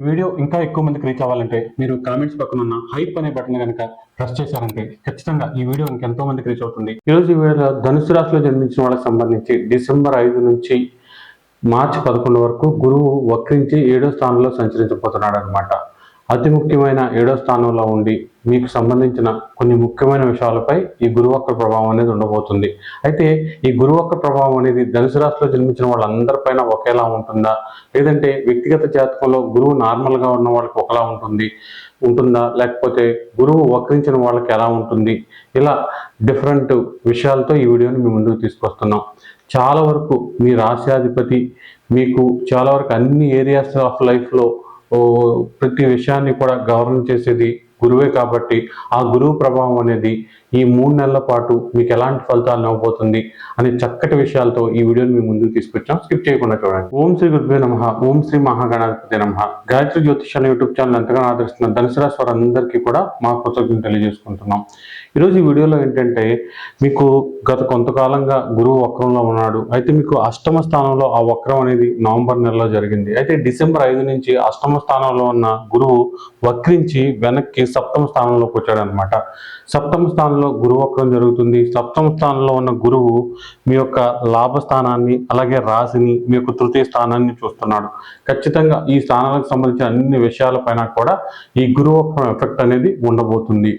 Video ఇంకా ఎక్కువ మందికి రీచ్ అవ్వాలంటే మీరు కామెంట్స్ పక్కన ఉన్న హైప్ అనే బటన్ కనుక ప్రెస్ చేశారంటే ఖచ్చితంగా ఈ వీడియో ఇంకెంతో మందికి రీచ్ అవుతుంది. ఈరోజు ఈ వీడియోలో ధనుసు రాశిలో జన్మించిన వాళ్ళకి సంబంధించి డిసెంబర్ 5 నుంచి మార్చి 11 వరకు గురువు వక్రించి 7వ స్థానంలో సంచరించబోతున్నాడు అనమాట. అతి ముఖ్యమైన 7వ స్థానంలో ఉండి మీకు సంబంధించిన కొన్ని ముఖ్యమైన విషయాలపై ఈ గురువు వక్ర ప్రభావం అనేది ఉండబోతుంది. అయితే ఈ గురువు వక్ర ప్రభావం అనేది ధనుసు రాశిలో జన్మించిన వాళ్ళందరిపైన ఒకేలా ఉంటుందా, లేదంటే వ్యక్తిగత జాతకంలో గురువు నార్మల్గా ఉన్న వాళ్ళకి ఒకలా ఉంటుందా, లేకపోతే గురువు వక్రించిన వాళ్ళకి ఎలా ఉంటుంది, ఇలా డిఫరెంట్ విషయాలతో ఈ వీడియోని మీ ముందుకు తీసుకొస్తున్నాం. చాలా వరకు మీ రాశ్యాధిపతి మీకు చాలా వరకు అన్ని ఏరియాస్ ఆఫ్ లైఫ్లో ప్రతి విషయాన్ని కూడా గవర్నెన్స్ చేసేది గురువే కాబట్టి ఆ గురువు ప్రభావం అనేది ఈ 3 నెలల పాటు మీకు ఎలాంటి ఫలితాలు ఇవ్వబోతుంది అనే చక్కటి విషయాలతో ఈ వీడియోని మీ ముందుకు తీసుకొచ్చాం. స్కిప్ చేయకుండా చూడండి. ఓం శ్రీ గురుభ్యో నమః. ఓం శ్రీ మహాగణాధిపతి నమః. గాయత్రి జ్యోతిషాన్ని యూట్యూబ్ ఛానల్ ఎంతగానో ఆదరిస్తున్న ధనుసు రాశి వారందరికీ కూడా మా కృతజ్ఞతలు తెలియజేసుకుంటున్నాం. ఈరోజు ఈ వీడియోలో ఏంటంటే మీకు గత కొంతకాలంగా గురువు వక్రంలో ఉన్నాడు. అయితే మీకు అష్టమ స్థానంలో ఆ వక్రం అనేది నవంబర్ నెలలో జరిగింది. అయితే డిసెంబర్ 5 నుంచి అష్టమ స్థానంలో ఉన్న గురువు వక్రించి వెనక్కి సప్తమ స్థానంలోకి వచ్చాడు అనమాట. సప్తమ స్థానంలో గురువు వక్రం జరుగుతుంది. సప్తమ స్థానంలో ఉన్న గురువు మీ యొక్క లాభస్థానాన్ని అలాగే రాశిని మీ యొక్క తృతీయ స్థానాన్ని చూస్తున్నాడు. ఖచ్చితంగా ఈ స్థానాలకు సంబంధించిన అన్ని విషయాలపైన కూడా ఈ గురువు వక్రం ఎఫెక్ట్ అనేది ఉండబోతుంది.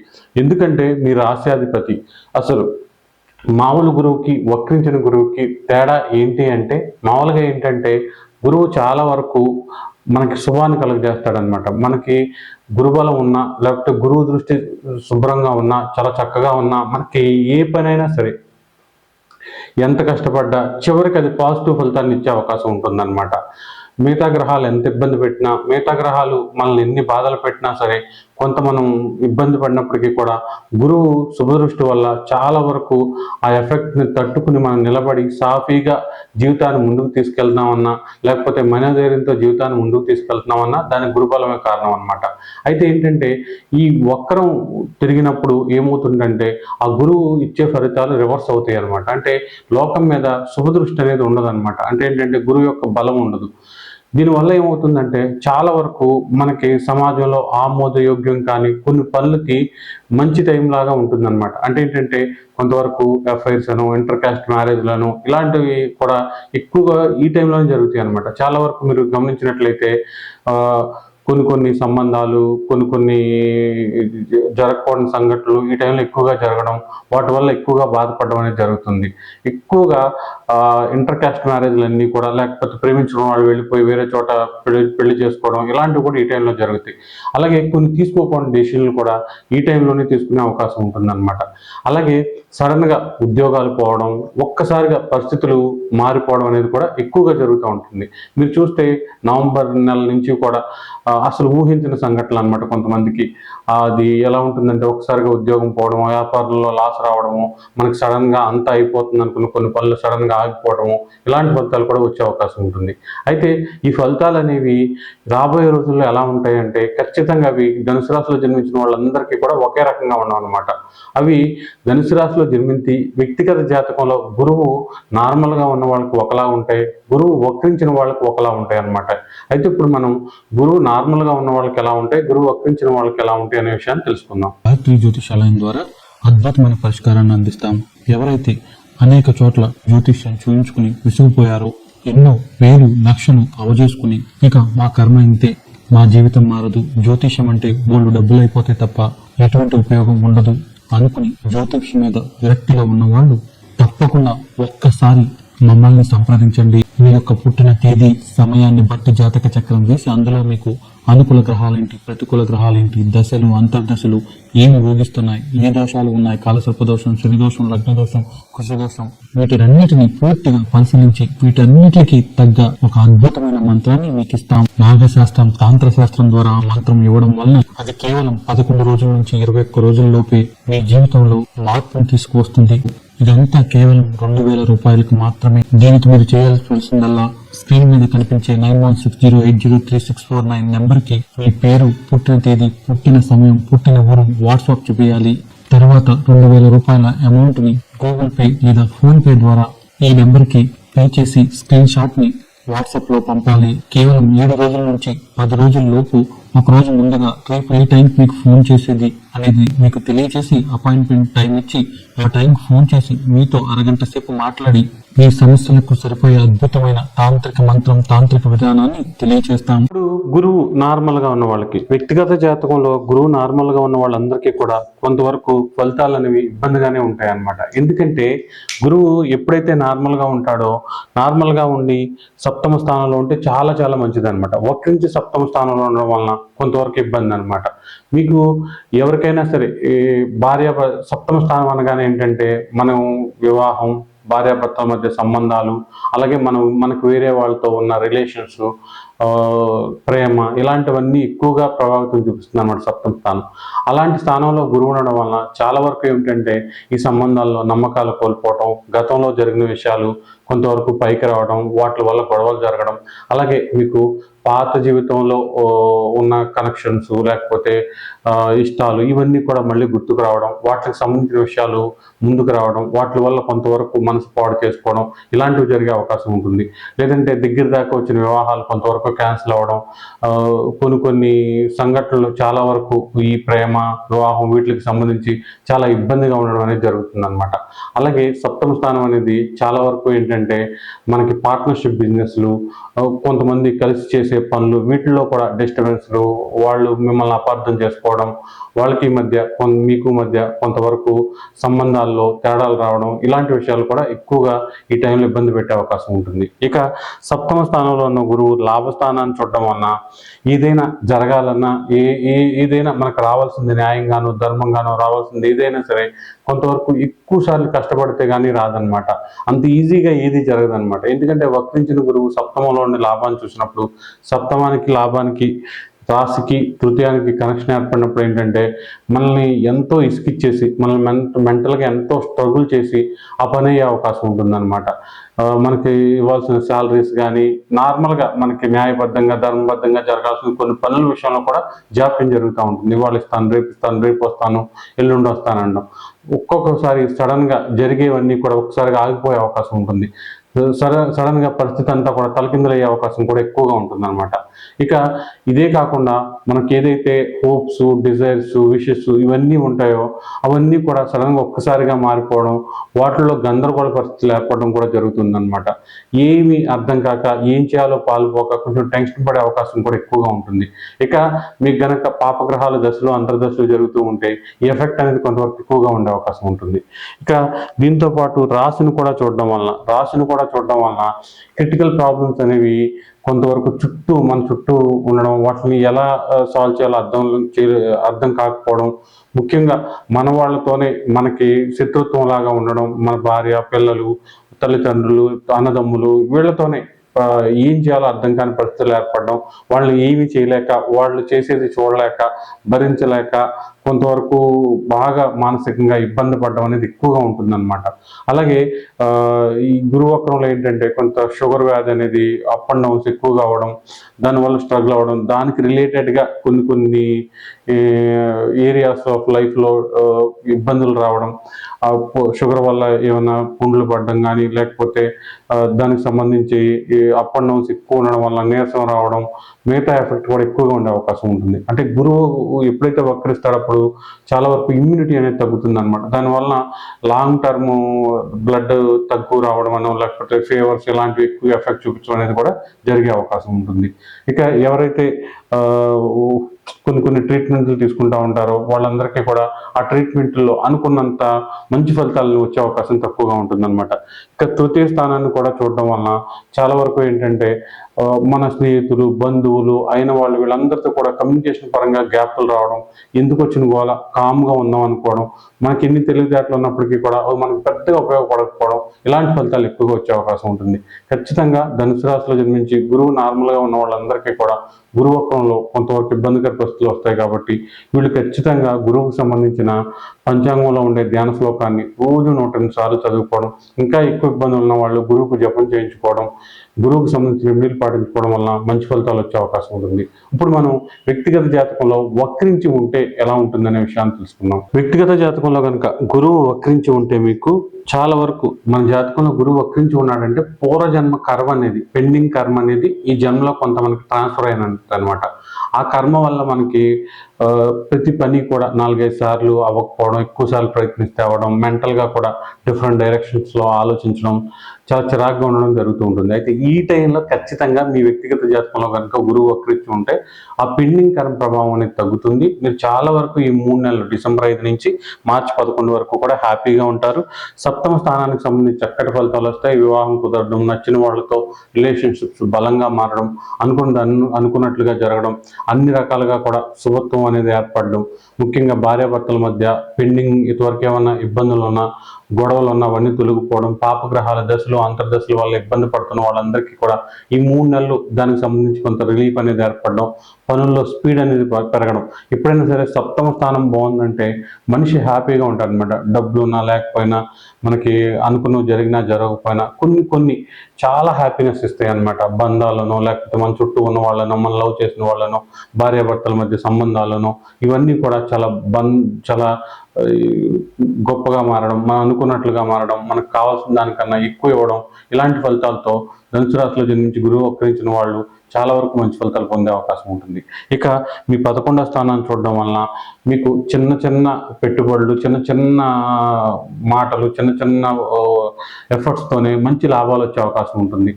ఎందుకంటే మీ రాశ్యాధిపతి అసలు మామూలు గురువుకి వక్రించిన గురువుకి తేడా ఏంటి అంటే, మామూలుగా ఏంటంటే గురువు చాలా వరకు మనకి శుభాన్ని కలుగజేస్తాడనమాట. మనకి గురుబలం ఉన్నా లేకపోతే గురువు దృష్టి శుభ్రంగా ఉన్నా చాలా చక్కగా ఉన్నా మనకి ఏ పనైనా సరే ఎంత కష్టపడ్డా చివరికి అది పాజిటివ్ ఫలితాన్ని ఇచ్చే అవకాశం ఉంటుందన్నమాట. మిగతా గ్రహాలు ఎంత ఇబ్బంది పెట్టినా, మిగతా గ్రహాలు మనల్ని ఎన్ని బాధలు పెట్టినా సరే కొంత మనం ఇబ్బంది పడినప్పటికీ కూడా గురువు శుభదృష్టి వల్ల చాలా వరకు ఆ ఎఫెక్ట్ని తట్టుకుని మనం నిలబడి సాఫీగా జీవితాన్ని ముందుకు తీసుకెళ్తున్నామన్నా లేకపోతే మనోధైర్యంతో జీవితాన్ని ముందుకు తీసుకెళ్తున్నామన్నా దానికి గురుబలమే కారణం అనమాట. అయితే ఏంటంటే ఈ వక్రం తిరిగినప్పుడు ఏమవుతుందంటే ఆ గురువు ఇచ్చే ఫలితాలు రివర్స్ అవుతాయి అనమాట. అంటే లోకం మీద శుభదృష్టి అనేది ఉండదన్నమాట. అంటే ఏంటంటే గురువు యొక్క బలం ఉండదు. దీనివల్ల ఏమవుతుందంటే చాలా వరకు మనకి సమాజంలో ఆమోదయోగ్యం కానీ కొన్ని పనులకి మంచి టైం లాగా ఉంటుందన్నమాట. అంటే ఏంటంటే కొంతవరకు ఎఫ్ఐఆర్స్ అను ఇంటర్ కాస్ట్ మ్యారేజ్లను ఇలాంటివి కూడా ఎక్కువగా ఈ టైంలోనే జరుగుతాయి అనమాట. చాలా వరకు మీరు గమనించినట్లయితే కొన్ని సంబంధాలు కొన్ని జరగకూడని సంఘటనలు ఈ టైంలో ఎక్కువగా జరగడం, వాటి వల్ల ఎక్కువగా బాధపడడం అనేది జరుగుతుంది. ఎక్కువగా ఇంటర్ కాస్ట్ మ్యారేజ్లన్నీ కూడా లేకపోతే ప్రేమించిన వాళ్ళు వెళ్ళిపోయి వేరే చోట పెళ్లి చేసుకోవడం ఇలాంటివి కూడా ఈ టైంలో జరుగుతాయి. అలాగే కొన్ని తీసుకోకుండా డెసిషన్లు కూడా ఈ టైంలోనే తీసుకునే అవకాశం ఉంటుందన్నమాట. అలాగే సడన్గా ఉద్యోగాలు పోవడం, ఒక్కసారిగా పరిస్థితులు మారిపోవడం అనేది కూడా ఎక్కువగా జరుగుతూ ఉంటుంది. మీరు చూస్తే నవంబర్ నెల నుంచి కూడా అసలు ఊహించిన సంఘటనలు అనమాట. కొంతమందికి అది ఎలా ఉంటుందంటే ఒకసారిగా ఉద్యోగం పోవడం, వ్యాపారంలో లాస్ రావడము, మనకి సడన్గా అంతా అయిపోతుంది అనుకున్న కొన్ని పనులు సడన్గా ఆగిపోవడము, ఇలాంటి ఫలితాలు కూడా వచ్చే అవకాశం ఉంటుంది. అయితే ఈ ఫలితాలు అనేవి రాబోయే రోజుల్లో ఎలా ఉంటాయంటే ఖచ్చితంగా అవి ధనుసు రాశిలో జన్మించిన వాళ్ళందరికీ కూడా ఒకే రకంగా ఉండవు అనమాట. అవి ధనుసు రాశిలో జన్మించి వ్యక్తిగత జాతకంలో గురువు నార్మల్గా ఉన్న వాళ్ళకి ఒకలా ఉంటాయి, గురువు వక్రించిన వాళ్ళకి ఒకలా ఉంటాయి అనమాట. అయితే ఇప్పుడు మనం గురువు నార్మల్గా ఉన్న వాళ్ళకి ఎలా ఉంటాయి, గురువు వక్రించిన వాళ్ళకి ఎలా ఉంటాయి అనే విషయాన్ని తెలుసుకుందాం. గాయత్రి జ్యోతిషాలయం ద్వారా అద్భుతమైన పరిష్కారాన్ని అందిస్తాం. ఎవరైతే అనేక చోట్ల జ్యోతిష్యం చూయించుకుని విసిగిపోయారో, ఎన్నో వేలు లక్షలు అవజేసుకుని ఇక మా కర్మ ఇంతే, మా జీవితం మారదు, జ్యోతిష్యం అంటే వాళ్ళు డబ్బులు అయిపోతే తప్ప ఎటువంటి ఉపయోగం ఉండదు అనుకుని జ్యోతిష్యం మీద విరక్తిగా ఉన్న వాళ్ళు తప్పకుండా ఒక్కసారి మమ్మల్ని సంప్రదించండి. మీ యొక్క పుట్టిన తేదీ సమయాన్ని బట్టి జాతక చక్రం వేసి అందులో మీకు అనుకూల గ్రహాలేంటి, ప్రతికూల గ్రహాలేంటి, దశలు అంతర్దశలు ఏమి ఊగిస్తున్నాయి, ఏ దోషాలు ఉన్నాయి, కాలసర్పదోషం, శనిదోషం, లగ్నదోషం, కుశదోషం, వీటినన్నిటిని పూర్తిగా పరిశీలించి వీటన్నిటికీ తగ్గ ఒక అద్భుతమైన మంత్రాన్ని మీకు ఇస్తాం. నాగశాస్త్రం, తాంత్రశాస్త్రం ద్వారా మంత్రం ఇవ్వడం వల్ల అది కేవలం 11 రోజుల నుంచి 21 రోజుల్లోపే మీ జీవితంలో మార్పును తీసుకువస్తుంది. ఇదంతా కేవలం 2000 రూపాయలకు మాత్రమే. దీనికి మీరు చేయాల్సిందల్లా స్క్రీన్ మీద కనిపించే 9160803649 నెంబర్కి మీ పేరు, పుట్టిన తేదీ, పుట్టిన సమయం, పుట్టిన ఊరు వాట్సాప్ చూపించాలి. తర్వాత 2000 రూపాయల అమౌంట్ ని గూగుల్ పే లేదా ఫోన్ పే ద్వారా ఈ నెంబర్కి పే చేసి స్క్రీన్ షాట్ ని వాట్సాప్ లో పంపాలి. కేవలం 7 రోజుల నుంచి 10 రోజుల లోపు ఒక రోజు ముందుగా రేపు ఏ టైంకి మీకు ఫోన్ చేసేది అనేది మీకు తెలియజేసి అపాయింట్మెంట్ టైం ఇచ్చి ఆ టైంకి ఫోన్ చేసి మీతో అరగంట సేపు మాట్లాడి మీ సమస్యలకు సరిపోయే అద్భుతమైన తాంత్రిక మంత్రం, తాంత్రిక విధానాన్ని తెలియజేస్తాం. ఇప్పుడు గురువు నార్మల్ గా ఉన్న వాళ్ళకి, వ్యక్తిగత జాతకంలో గురువు నార్మల్ గా ఉన్న వాళ్ళందరికీ కూడా కొంతవరకు ఫలితాలు అనేవి ఇబ్బందిగానే ఉంటాయి అన్నమాట. ఎందుకంటే గురువు ఎప్పుడైతే నార్మల్ గా ఉంటాడో, నార్మల్ గా ఉండి సప్తమ స్థానంలో ఉంటే చాలా చాలా మంచిది అనమాట. వక్రించి సప్తమ స్థానంలో ఉండడం వలన కొంతవరకు ఇబ్బంది అనమాట. మీకు ఎవరికైనా సరే ఈ సప్తమ స్థానం అనగానే ఏంటంటే మనం వివాహం, భార్యాభర్తల మధ్య సంబంధాలు, అలాగే మనకు వేరే వాళ్ళతో ఉన్న రిలేషన్స్, ప్రేమ, ఇలాంటివన్నీ ఎక్కువగా ప్రభావితం చూపిస్తుంది అన్నమాట సప్తమ స్థానం. అలాంటి స్థానంలో గురువు ఉండడం వలన చాలా వరకు ఏమిటంటే ఈ సంబంధాల్లో నమ్మకాలు కోల్పోవడం, గతంలో జరిగిన విషయాలు కొంతవరకు పైకి రావడం, వాటి వల్ల గొడవలు జరగడం, అలాగే మీకు పాత జీవితంలో ఉన్న కనెక్షన్స్ లేకపోతే ఇష్టాలు ఇవన్నీ కూడా మళ్ళీ గుర్తుకు రావడం, వాటికి సంబంధించిన విషయాలు ముందుకు రావడం, వాటి వల్ల కొంతవరకు మనసు పాడు చేసుకోవడం, ఇలాంటివి జరిగే అవకాశం ఉంటుంది. లేదంటే దగ్గర దాకా వచ్చిన వివాహాలు కొంతవరకు క్యాన్సిల్ అవ్వడం, కొన్ని సంఘటనలు చాలా వరకు ఈ ప్రేమ, వివాహం వీటికి సంబంధించి చాలా ఇబ్బందిగా ఉండడం అనేది జరుగుతుంది అనమాట. అలాగే సప్తమ స్థానం అనేది చాలా వరకు ఏంటంటే మనకి పార్ట్నర్షిప్ బిజినెస్లు, కొంతమంది కలిసి చేసే పనులు, వీటిల్లో కూడా డిస్టర్బెన్స్లు, వాళ్ళు మిమ్మల్ని అపార్థం చేసుకోవడం, వాళ్ళకి మధ్య మీకు మధ్య కొంతవరకు సంబంధాల్లో తేడాలు రావడం, ఇలాంటి విషయాలు కూడా ఎక్కువగా ఈ టైంలో ఇబ్బంది పెట్టే అవకాశం ఉంటుంది. ఇక సప్తమ స్థానంలో ఉన్న గురువు లాభస్థానాన్ని చూడడం వలన ఏదైనా జరగాలన్నా, ఏదైనా మనకు రావాల్సింది న్యాయంగానో ధర్మంగానో రావాల్సింది ఏదైనా సరే కొంతవరకు ఎక్కువ సార్లు కష్టపడితే కానీ రాదనమాట. అంత ఈజీగా ఏది జరగదనమాట. ఎందుకంటే వక్రించిన గురువు సప్తమంలో ఉండే లాభాన్ని చూసినప్పుడు, సప్తమానికి లాభానికి రాశికి తృతీయానికి కనెక్షన్ ఏర్పడినప్పుడు ఏంటంటే మనల్ని ఎంతో ఇసుకిచ్చేసి, మనల్ని మెంటల్గా ఎంతో స్ట్రగుల్ చేసి ఆ పని అయ్యే అవకాశం ఉంటుందన్నమాట. మనకి ఇవ్వాల్సిన శాలరీస్ కానీ, నార్మల్గా మనకి న్యాయబద్ధంగా ధర్మబద్ధంగా జరగాల్సిన కొన్ని పనుల విషయంలో కూడా జాప్యం జరుగుతూ ఉంటుంది. ఇవాళ ఇస్తాను, రేపు ఇస్తాను, రేపు వస్తాను, ఎల్లుండి వస్తానడం, ఒక్కొక్కసారి సడన్గా జరిగేవన్నీ కూడా ఒకసారిగా ఆగిపోయే అవకాశం ఉంటుంది. సడన్గా పరిస్థితి అంతా కూడా తలకిందులయ్యే అవకాశం కూడా ఎక్కువగా ఉంటుంది అనమాట. ఇక ఇదే కాకుండా మనకి ఏదైతే హోప్స్, డిజైర్స్, విషెస్ ఇవన్నీ ఉంటాయో అవన్నీ కూడా సడన్గా ఒక్కసారిగా మారిపోవడం, వాటిల్లో గందరగోళ పరిస్థితులు ఏర్పడడం కూడా జరుగుతుందన్నమాట. ఏమి అర్థం కాక ఏం చేయాలో పాల్పోక కొంచెం టెన్షన్ పడే అవకాశం కూడా ఎక్కువగా ఉంటుంది. ఇక మీకు గనక పాపగ్రహాల దశలు, అంతర్దశలు జరుగుతూ ఉంటే ఈ ఎఫెక్ట్ అనేది కొంతవరకు ఎక్కువగా ఉండే అవకాశం ఉంటుంది. ఇక దీంతో పాటు రాశిని కూడా చూడడం వలన క్రిటికల్ ప్రాబ్లమ్స్ అనేవి కొంతవరకు మన చుట్టూ ఉండడం, వాటిని ఎలా సాల్వ్ చేయాలో అర్థం కాకపోవడం, ముఖ్యంగా మన వాళ్ళతోనే మనకి శత్రుత్వం లాగా ఉండడం, మన భార్య, పిల్లలు, తల్లిదండ్రులు, అన్నదమ్ములు వీళ్ళతోనే ఏం చేయాలో అర్థం కాని పరిస్థితులు ఏర్పడడం, వాళ్ళు ఏమీ చేయలేక, వాళ్ళు చేసేది చూడలేక, భరించలేక కొంతవరకు బాగా మానసికంగా ఇబ్బంది పడడం అనేది ఎక్కువగా ఉంటుందన్నమాట. అలాగే ఈ గురువక్రంలో ఏంటంటే కొంత షుగర్ వ్యాధి అనేది అప్ అండ్ డౌన్స్ ఎక్కువగా అవడం, దానివల్ల స్ట్రగుల్ అవ్వడం, దానికి రిలేటెడ్గా కొన్ని ఏరియాస్ ఆఫ్ లైఫ్లో ఇబ్బందులు రావడం, షుగర్ వల్ల ఏమైనా పుండ్లు పడడం కానీ, లేకపోతే దానికి సంబంధించి అప్ అండ్ డౌన్స్ ఎక్కువ ఉండడం వల్ల నీరసం రావడం, మిగతా ఎఫెక్ట్ కూడా ఎక్కువగా ఉండే అవకాశం ఉంటుంది. అంటే గురువు ఎప్పుడైతే వక్రిస్తాడో అప్పుడు చాలా వరకు ఇమ్యూనిటీ అనేది తగ్గుతుంది అనమాట. దానివల్ల లాంగ్ టర్మ్ బ్లడ్ తక్కువ రావడం అనో, లేకపోతే ఫీవర్స్ ఇలాంటివి ఎక్కువ ఎఫెక్ట్ చూపించడం అనేది కూడా జరిగే అవకాశం ఉంటుంది. ఇక ఎవరైతే కొన్ని ట్రీట్మెంట్లు తీసుకుంటూ ఉంటారో వాళ్ళందరికీ కూడా ఆ ట్రీట్మెంట్లో అనుకున్నంత మంచి ఫలితాలను వచ్చే అవకాశం తక్కువగా ఉంటుందన్నమాట. ఇక తృతీయ స్థానాన్ని కూడా చూడడం వలన చాలా వరకు ఏంటంటే మన స్నేహితులు, బంధువులు అయిన వాళ్ళు వీళ్ళందరితో కూడా కమ్యూనికేషన్ పరంగా గ్యాప్లు రావడం, ఎందుకు వచ్చిన గోల, కామ్గా ఉందాం అనుకోవడం, మనకి ఎన్ని తెలివితేటలు ఉన్నప్పటికీ కూడా మనకు పెద్దగా ఉపయోగపడకపోవడం, ఇలాంటి ఫలితాలు ఎక్కువగా వచ్చే అవకాశం ఉంటుంది. ఖచ్చితంగా ధనుసు రాశిలో జన్మించి గురువు నార్మల్గా ఉన్న వాళ్ళందరికీ కూడా గురువక్రంలో కొంతవరకు ఇబ్బందికర పరిస్థితులు వస్తాయి కాబట్టి వీళ్ళు ఖచ్చితంగా గురువుకు సంబంధించిన పంచాంగంలో ఉండే ధ్యాన శ్లోకాన్ని రోజు 108 సార్లు చదువుకోవడం, ఇంకా ఎక్కువ ఇబ్బందులు ఉన్న వాళ్ళు గురువుకు జపం చేయించుకోవడం, గురువుకు సంబంధించిన రెమెడీలు పాటించుకోవడం వల్ల మంచి ఫలితాలు వచ్చే అవకాశం ఉంటుంది. ఇప్పుడు మనం వ్యక్తిగత జాతకంలో వక్రించి ఉంటే ఎలా ఉంటుందనే విషయాన్ని తెలుసుకున్నాం. వ్యక్తిగత జాతకంలో కనుక గురువు వక్రించి ఉంటే మీకు చాలా వరకు మన జాతకంలో గురువు వక్రించి ఉన్నాడంటే పూర్వజన్మ కర్మ అనేది, పెండింగ్ కర్మ అనేది ఈ జన్మలో కొంత మనకి ట్రాన్స్ఫర్ అయినట్టు అనమాట. ఆ కర్మ వల్ల మనకి ప్రతి పని కూడా 4-5 సార్లు అవ్వకపోవడం, ఎక్కువ సార్లు ప్రయత్నిస్తే అవ్వడం, మెంటల్గా కూడా డిఫరెంట్ డైరెక్షన్స్లో ఆలోచించడం, చాలా చిరాకుగా ఉండడం జరుగుతూ ఉంటుంది. అయితే ఈ టైంలో ఖచ్చితంగా మీ వ్యక్తిగత జాతకంలో కనుక గురువు వక్రించి ఉంటే ఆ పెండింగ్ కర్మ ప్రభావం అనేది తగ్గుతుంది. మీరు చాలా వరకు ఈ 3 నెలలు డిసెంబర్ 5 నుంచి మార్చి 11 వరకు కూడా హ్యాపీగా ఉంటారు. సప్తమ స్థానానికి సంబంధించి చక్కటి ఫలితాలు వస్తాయి. వివాహం కుదరడం, నచ్చిన వాళ్ళతో రిలేషన్షిప్స్ బలంగా మారడం, అనుకున్నట్లుగా జరగడం, అన్ని రకాలుగా కూడా శుభత్వం అనేది ఏర్పడడం, ముఖ్యంగా భార్యాభర్తల మధ్య పెండింగ్ ఇదివరకు ఏమన్నా ఇబ్బందులు ఉన్నా, గొడవలు ఉన్నా అవన్నీ తొలగిపోవడం, పాపగ్రహాల దశలు అంతర్దశల వల్ల ఇబ్బంది పడుతున్న వాళ్ళందరికీ కూడా ఈ 3 నెలలు దానికి సంబంధించి కొంత రిలీఫ్ అనేది ఏర్పడడం, పనుల్లో స్పీడ్ అనేది పెరగడం. ఎప్పుడైనా సరే సప్తమ స్థానం బాగుందంటే మనిషి హ్యాపీగా ఉంటాడు అనమాట. డబ్బులు ఉన్నా లేకపోయినా, మనకి అనుకున్నవి జరిగినా జరగకపోయినా కొన్ని చాలా హ్యాపీనెస్ ఇస్తాయి అనమాట. బంధాలను, లేకపోతే మన చుట్టూ ఉన్న వాళ్ళను, మన లవ్ చేసిన వాళ్ళను, భార్యాభర్తల మధ్య సంబంధాలను, ఇవన్నీ కూడా చాలా గొప్పగా మారడం, మనం అనుకున్నట్లుగా మారడం, మనకు కావాల్సిన దానికన్నా ఎక్కువ ఇవ్వడం, ఇలాంటి ఫలితాలతో ధనుసు రాశిలో జన్మించి గురువు వక్రించిన వాళ్ళు చాలా వరకు మంచి ఫలితాలు పొందే అవకాశం ఉంటుంది. ఇక మీ 11వ స్థానాన్ని చూడడం వలన మీకు చిన్న పెట్టుబడులు, చిన్న మాటలు, చిన్న ఎఫర్ట్స్తోనే మంచి లాభాలు వచ్చే అవకాశం ఉంటుంది.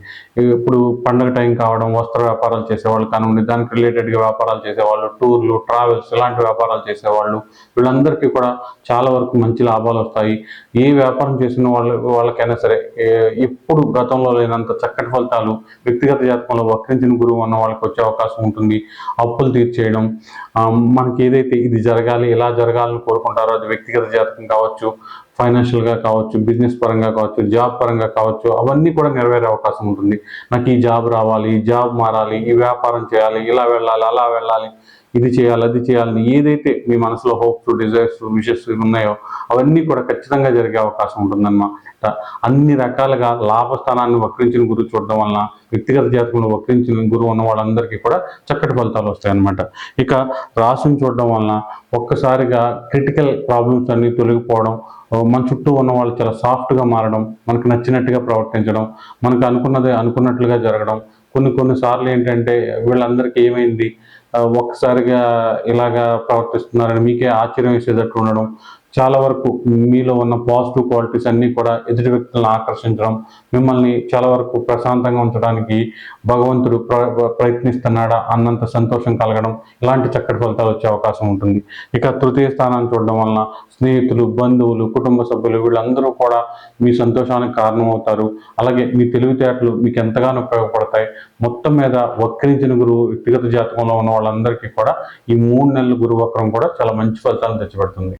ఇప్పుడు పండగ టైం కావడం, వస్త్ర వ్యాపారాలు చేసేవాళ్ళు కానివ్వండి, దానికి రిలేటెడ్గా వ్యాపారాలు చేసేవాళ్ళు, టూర్లు, ట్రావెల్స్ ఇలాంటి వ్యాపారాలు చేసేవాళ్ళు, వీళ్ళందరికీ కూడా చాలా వరకు మంచి లాభాలు వస్తాయి. ఏ వ్యాపారం చేసిన వాళ్ళకైనా సరే ఇప్పుడు గతంలో లేనంత చక్కటి ఫలితాలు వ్యక్తిగత జాతకంలో వక్రించిన గురువు ఉన్న వాళ్ళకి వచ్చే అవకాశం ఉంటుంది. అప్పులు తీర్చేయడం, మనకి ఏదైతే ఇది జరగాలి, ఇలా జరగాలని కోరుకుంటారో అది వ్యక్తిగత జాతకం కావచ్చు, ఫైనాన్షియల్గా కావచ్చు, బిజినెస్ పరంగా కావచ్చు, జాబ్ పరంగా కావచ్చు, అవన్నీ కూడా నెరవేరే అవకాశం ఉంటుంది. నాకు ఈ జాబ్ రావాలి, ఈ జాబ్ మారాలి, ఈ వ్యాపారం చేయాలి, ఇలా వెళ్ళాలి, అలా వెళ్ళాలి, ఇది చేయాలి, అది చేయాలని ఏదైతే మీ మనసులో హోప్స్, డిజైర్స్, విషెస్ ఉన్నాయో అవన్నీ కూడా ఖచ్చితంగా జరిగే అవకాశం ఉంటుందన్నమాట. అన్ని రకాలుగా లాభస్థానాన్ని వక్రించిన గురువు చూడడం వలన వ్యక్తిగత జాతకంలో వక్రించిన గురువు ఉన్న వాళ్ళందరికీ కూడా చక్కటి ఫలితాలు వస్తాయన్నమాట. ఇక రాశిని చూడడం వలన ఒక్కసారిగా క్రిటికల్ ప్రాబ్లమ్స్ అన్ని తొలగిపోవడం, మన చుట్టూ ఉన్న వాళ్ళు చాలా సాఫ్ట్గా మారడం, మనకు నచ్చినట్టుగా ప్రవర్తించడం, మనకు అనుకున్నది అనుకున్నట్లుగా జరగడం. కొన్నిసార్లు ఏంటంటే వీళ్ళందరికీ ఏమైంది, ఒక్కసారిగా ఇలాగా ప్రవర్తిస్తున్నారని మీకే ఆశ్చర్యం వేసేటట్టు ఉండడం, చాలా వరకు మీలో ఉన్న పాజిటివ్ క్వాలిటీస్ అన్నీ కూడా ఎదుటి వ్యక్తులను ఆకర్షించడం, మిమ్మల్ని చాలా వరకు ప్రశాంతంగా ఉంచడానికి భగవంతుడు ప్రయత్నిస్తున్నాడా అన్నంత సంతోషం కలగడం, ఇలాంటి చక్కటి ఫలితాలు వచ్చే అవకాశం ఉంటుంది. ఇక తృతీయ స్థానాన్ని చూడడం వలన స్నేహితులు, బంధువులు, కుటుంబ సభ్యులు వీళ్ళందరూ కూడా మీ సంతోషానికి కారణమవుతారు. అలాగే మీ తెలివితేటలు మీకు ఎంతగానో ఉపయోగపడతాయి. మొత్తం మీద వక్రించిన గురువు వ్యక్తిగత జాతకంలో ఉన్న వాళ్ళందరికీ కూడా ఈ 3 నెలల గురు వక్రం కూడా చాలా మంచి ఫలితాలను తెచ్చిపెడుతుంది.